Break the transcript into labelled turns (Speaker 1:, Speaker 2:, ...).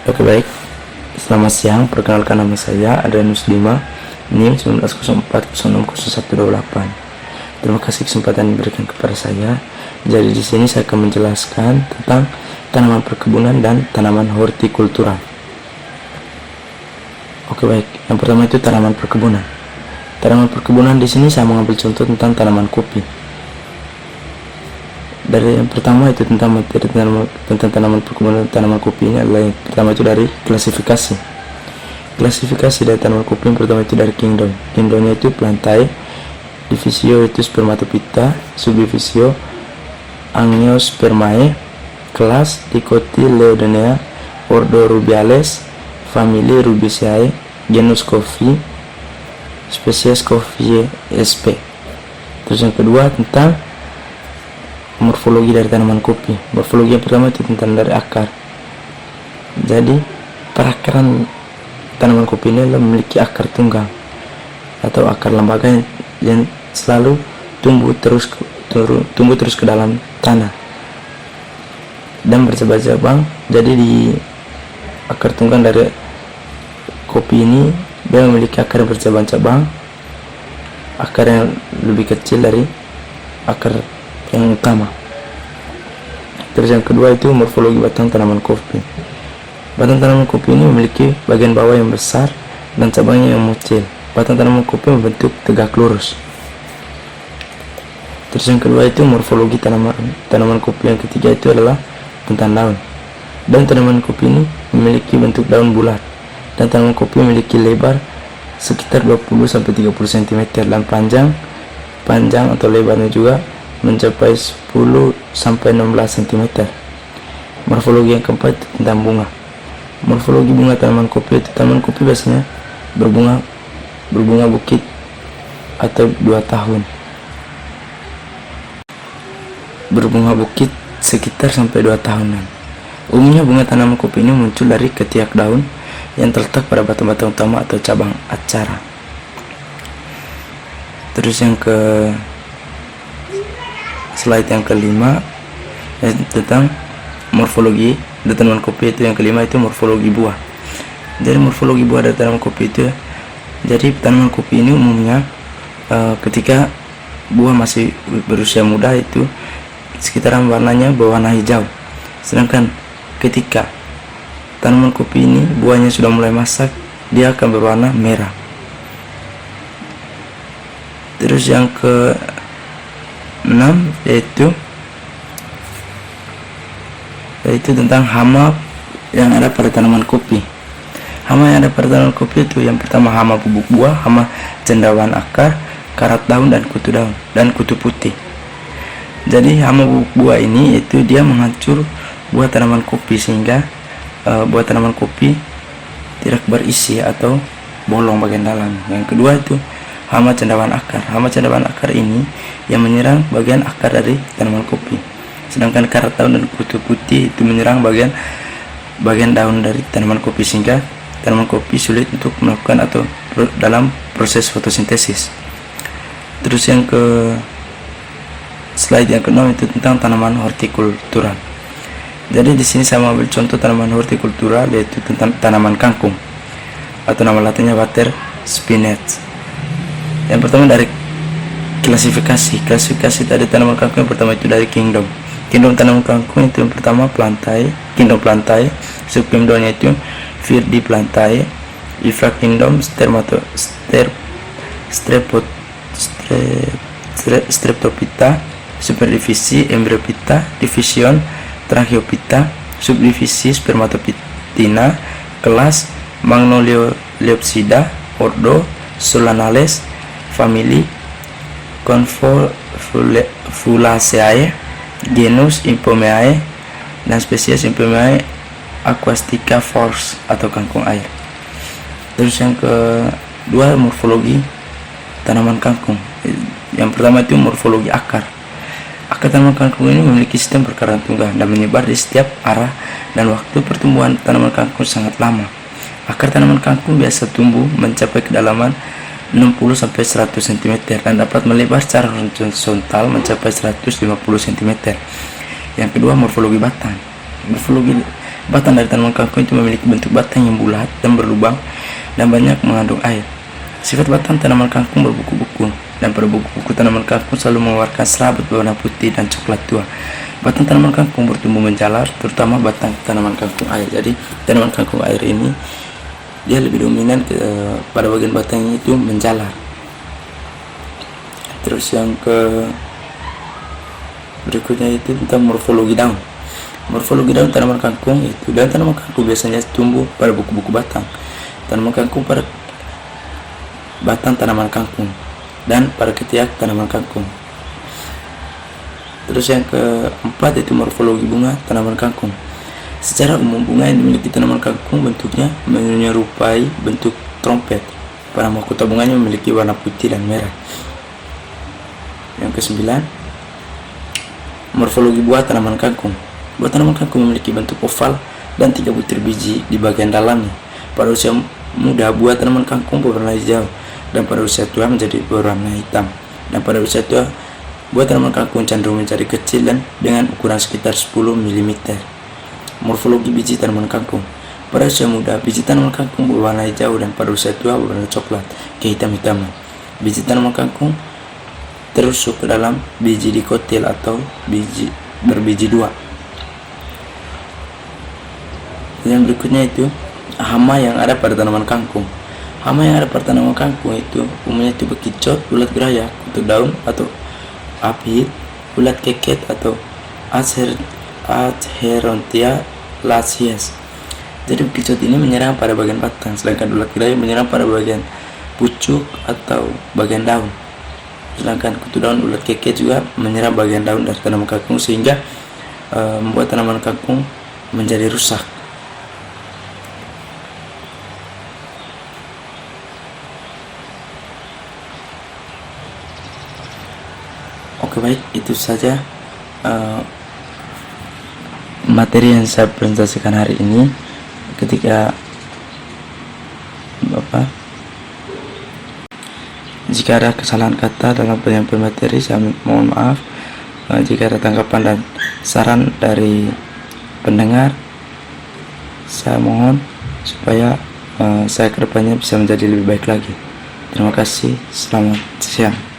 Speaker 1: Oke, baik. Selamat siang, perkenalkan nama saya Adrianus Dima, NIM 1904060128. Terima kasih kesempatan yang diberikan kepada saya. Jadi di sini saya akan menjelaskan tentang tanaman perkebunan dan tanaman hortikultura. Oke, baik. Yang pertama itu tanaman perkebunan. Tanaman perkebunan di sini saya mengambil contoh tentang tanaman kopi. Dari yang pertama itu tentang materi tentang tanaman perkebunan tanaman kopi ini adalah yang pertama itu dari klasifikasi dari tanaman kopi. Yang pertama itu dari kingdom. Kingdomnya itu plantae, divisio itu spermatophyta, subdivisio angiospermae, kelas Dicotyledonea, ordo Rubiales, famili Rubiaceae, genus Coffea, spesies Coffea sp. Terus yang kedua tentang morfologi dari tanaman kopi. Morfologi yang pertama itu tentang dari akar. Jadi perakaran tanaman kopi ini memiliki akar tunggang atau akar lembaga yang selalu tumbuh terus ke dalam tanah dan bercabang-cabang. Jadi di akar tunggang dari kopi ini dia memiliki akar yang bercabang-cabang, akar yang lebih kecil dari akar yang utama. Terus yang kedua itu morfologi batang tanaman kopi. Batang tanaman kopi ini memiliki bagian bawah yang besar dan cabangnya yang mengecil. Batang tanaman kopi membentuk tegak lurus. Terus yang kedua itu morfologi tanaman kopi. Yang ketiga itu adalah tentang daun. Daun tanaman kopi ini memiliki bentuk daun bulat, dan tanaman kopi memiliki lebar sekitar 20-30 cm dan panjang atau lebarnya juga mencapai 10-16 cm. Morfologi yang keempat tentang bunga. Morfologi bunga tanaman kopi itu tanaman kopi biasanya berbunga bukit atau 2 tahun. Berbunga bukit sekitar sampai 2 tahunan. Umumnya bunga tanaman kopi ini muncul dari ketiak daun yang terletak pada batang-batang utama atau cabang acara. Terus yang slide yang kelima tentang morfologi dari tanaman kopi itu. Yang kelima itu morfologi buah. Jadi morfologi buah dari tanaman kopi itu, jadi tanaman kopi ini umumnya ketika buah masih berusia muda itu sekitaran warnanya berwarna hijau, sedangkan ketika tanaman kopi ini buahnya sudah mulai masak, dia akan berwarna merah. Terus yang ke-6 yaitu tentang hama yang ada pada tanaman kopi. Hama yang ada pada tanaman kopi itu yang pertama hama bubuk buah, hama cendawan akar, karat daun dan kutu daun dan kutu putih. Jadi hama bubuk buah ini itu dia menghancur buah tanaman kopi sehingga buah tanaman kopi tidak berisi atau bolong bagian dalam. Yang kedua itu hama cendawan akar. Hama cendawan akar ini yang menyerang bagian akar dari tanaman kopi, sedangkan karat daun dan kutu putih itu menyerang bagian daun dari tanaman kopi sehingga tanaman kopi sulit untuk melakukan atau dalam proses fotosintesis. Terus yang slide yang ke-6 itu tentang tanaman hortikultura. Jadi di sini saya mengambil contoh tanaman hortikultura yaitu tentang tanaman kangkung atau nama latinnya water spinach. Yang pertama dari klasifikasi dari tanaman kangkung. Yang pertama itu dari kingdom tanaman kangkung itu yang pertama plantae, kingdom plantae, subkingdomnya itu Virdi plantae, infrakingdom Streptophyta, superdivisi Embryophyta, division Tracheophyta, subdivisi Spermatophytina, kelas Magnoliopsida, ordo Solanales, famili Convolvulaceae, genus Ipomeae, dan spesies Ipomeae aquastica force atau kangkung air. Terus yang kedua morfologi tanaman kangkung. Yang pertama itu morfologi akar. Akar tanaman kangkung ini memiliki sistem perakaran tunggang dan menyebar di setiap arah, dan waktu pertumbuhan tanaman kangkung sangat lama. Akar tanaman kangkung biasa tumbuh mencapai kedalaman 60-100 cm dan dapat melebar secara horizontal mencapai 150 cm. Yang kedua morfologi batang. Morfologi Batang dari tanaman kangkung itu memiliki bentuk batang yang bulat dan berlubang dan banyak mengandung air. Sifat batang tanaman kangkung berbuku-buku, dan pada buku-buku tanaman kangkung selalu mengeluarkan serabut berwarna putih dan coklat tua. Batang tanaman kangkung bertumbuh menjalar, terutama batang tanaman kangkung air. Jadi tanaman kangkung air ini dia lebih dominan pada bagian batangnya itu menjalar. Terus yang ke berikutnya itu tentang morfologi daun. Morfologi daun tanaman kangkung itu, daun tanaman kangkung biasanya tumbuh pada buku-buku batang tanaman kangkung, pada batang tanaman kangkung, dan pada ketiak tanaman kangkung. Terus yang keempat itu morfologi bunga tanaman kangkung. Secara umum bunga yang dimiliki tanaman kangkung bentuknya menyerupai bentuk trompet. Pada mahkota bunganya memiliki warna putih dan merah. Yang kesembilan, morfologi buah tanaman kangkung. Buah tanaman kangkung memiliki bentuk oval dan 3 butir biji di bagian dalamnya. Pada usia muda buah tanaman kangkung berwarna hijau, dan pada usia tua menjadi berwarna hitam. Dan pada usia tua buah tanaman kangkung cenderung menjadi kecil dan dengan ukuran sekitar 10 mm. Morfologi biji tanaman kangkung. Pada usia muda biji tanaman kangkung berwarna hijau, dan pada usia tua berwarna coklat kehitam-hitaman. Biji tanaman kangkung terusuk ke dalam biji dikotil atau biji berbiji dua. Yang berikutnya itu hama yang ada pada tanaman kangkung. Hama yang ada pada tanaman kangkung itu umumnya tipe kicot, ulat gerayak, kutu daun atau apit, ulat keket atau Adherontia lasius. Jadi kicot ini menyerang pada bagian batang, sedangkan ulat gerayak menyerang pada bagian pucuk atau bagian daun. Sedangkan kutu daun, ulat keket juga menyerang bagian daun dari tanaman kangkung sehingga membuat tanaman kangkung menjadi rusak. Oke, baik, itu saja materi yang saya presentasikan hari ini. Jika ada kesalahan kata dalam penyampaian materi, saya mohon maaf. Jika ada tanggapan dan saran dari pendengar, saya mohon supaya saya kedepannya bisa menjadi lebih baik lagi. Terima kasih, selamat siang.